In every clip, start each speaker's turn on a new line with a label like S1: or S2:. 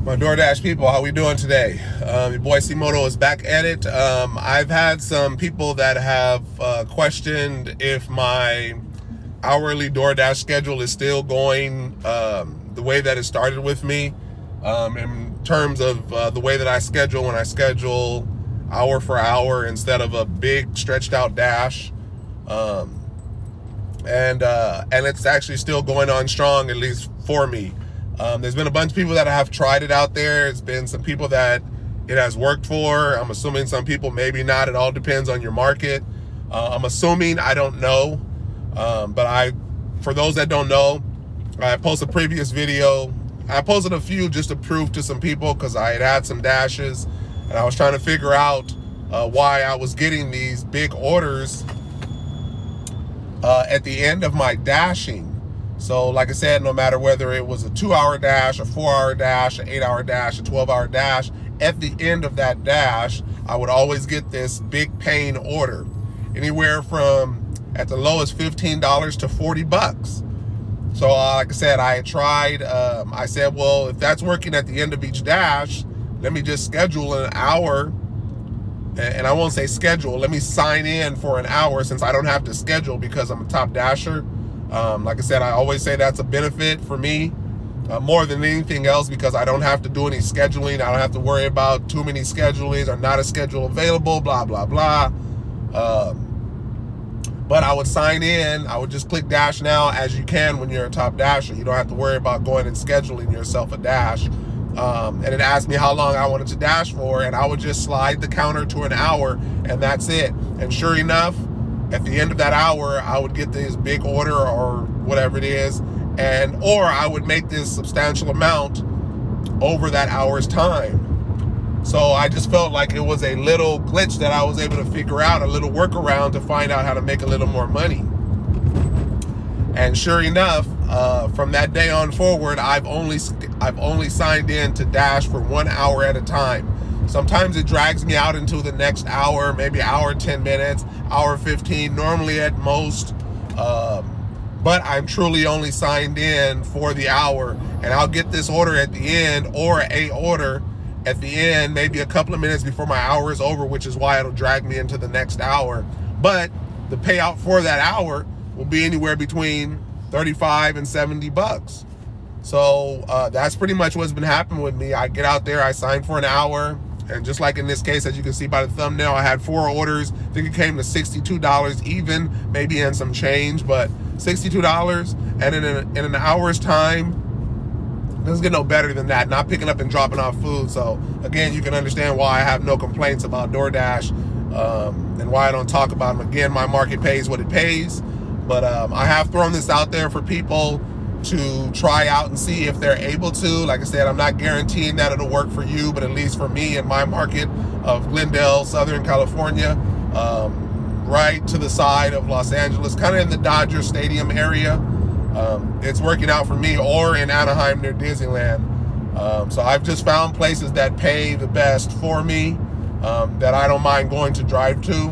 S1: My Doordash people, how we doing today? Your boy C-Moto is back at it. I've had some people that have questioned if my hourly Doordash schedule is still going the way that it started with me, in terms of the way that I schedule when I schedule hour for hour instead of a big stretched out dash. And it's actually still going on strong, at least for me. There's been a bunch of people that have tried it out there. It's been some people that it has worked for. I'm assuming some people maybe not. It all depends on your market. I'm assuming, I don't know. But for those that don't know, I posted a previous video. I posted a few just to prove to some people because I had some dashes and I was trying to figure out why I was getting these big orders at the end of my dashing. So like I said, no matter whether it was a 2-hour dash, a 4-hour dash, an 8-hour dash, a 12-hour dash, at the end of that dash, I would always get this big paying order, anywhere from at the lowest $15 to $40. So like I said, I had tried, I said, well, if that's working at the end of each dash, let me just schedule an hour. And I won't say schedule, let me sign in for an hour since I don't have to schedule because I'm a top dasher. Like I said, I always say that's a benefit for me more than anything else because I don't have to do any scheduling. I don't have to worry about too many schedulings or not a schedule available, blah, blah, blah. But I would sign in. I would just click dash now as you can when you're a top dasher. You don't have to worry about going and scheduling yourself a dash. And it asked me how long I wanted to dash for, and I would just slide the counter to an hour, and that's it. And sure enough, at the end of that hour, I would get this big order or whatever it is, or I would make this substantial amount over that hour's time. So I just felt like it was a little glitch that I was able to figure out, a little workaround to find out how to make a little more money. And sure enough, from that day on forward, I've only signed in to dash for 1 hour at a time. Sometimes it drags me out into the next hour, maybe hour 10 minutes, hour 15, normally at most. But I'm truly only signed in for the hour, and I'll get this order at the end, or a order at the end, maybe a couple of minutes before my hour is over, which is why it'll drag me into the next hour. But the payout for that hour will be anywhere between 35 and 70 bucks. So that's pretty much what's been happening with me. I get out there, I sign for an hour, and just like in this case, as you can see by the thumbnail, I had 4 orders. I think it came to $62 even, maybe in some change, but $62. And in an hour's time, it doesn't get no better than that. Not picking up and dropping off food. So again, you can understand why I have no complaints about Doordash, and why I don't talk about them. Again, my market pays what it pays. But I have thrown this out there for people to try out and see if they're able to. Like I said, I'm not guaranteeing that it'll work for you, but at least for me in my market of Glendale, Southern California, right to the side of Los Angeles, kind of in the Dodger Stadium area, it's working out for me, or in Anaheim near Disneyland. So I've just found places that pay the best for me, that I don't mind going to drive to.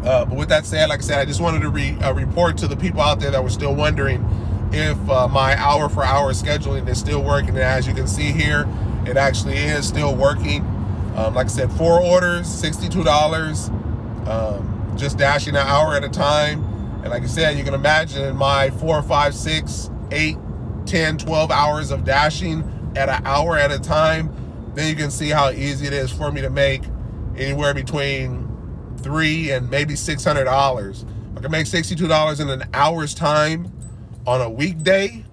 S1: But with that said, like I said, I just wanted to report to the people out there that were still wondering if my hour for hour scheduling is still working. And as you can see here, it actually is still working. Like I said, 4 orders, $62, just dashing an hour at a time. And like I said, you can imagine my 4, 5, 6, 8, 10, 12 hours of dashing at an hour at a time. Then you can see how easy it is for me to make anywhere between $300 and maybe $600. I can make $62 in an hour's time on a weekday.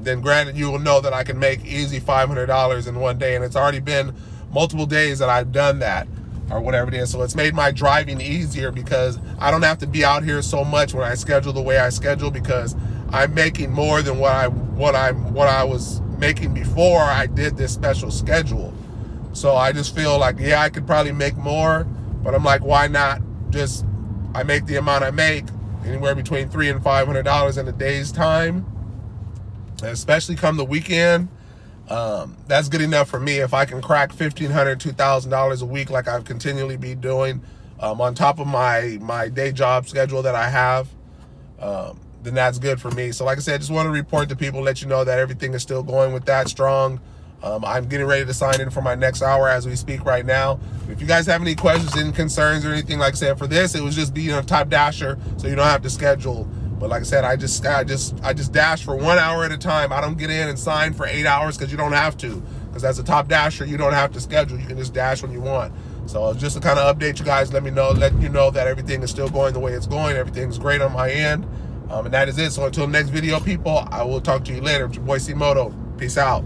S1: Then granted, you will know that I can make easy $500 in one day, and it's already been multiple days that I've done that, or whatever it is. So it's made my driving easier because I don't have to be out here so much when I schedule the way I schedule, because I'm making more than what I was making before I did this special schedule. So I just feel like, yeah, I could probably make more, but I'm like, why not just, I make the amount I make, anywhere between $300 and $500 in a day's time, especially come the weekend. That's good enough for me. If I can crack $1,500, $2,000 a week like I've continually been doing, on top of my day job schedule that I have, then that's good for me. So like I said, just want to report to people, let you know that everything is still going with that strong. I'm getting ready to sign in for my next hour as we speak right now. If you guys have any questions, any concerns or anything, like I said, for this, it was just being a top dasher, so you don't have to schedule. But like I said, I just dash for 1 hour at a time. I don't get in and sign for 8 hours because you don't have to. Because as a top dasher, you don't have to schedule. You can just dash when you want. So just to kind of update you guys, let you know that everything is still going the way it's going. Everything's great on my end. And that is it. So until next video, people, I will talk to you later. It's your boy C Moto. Peace out.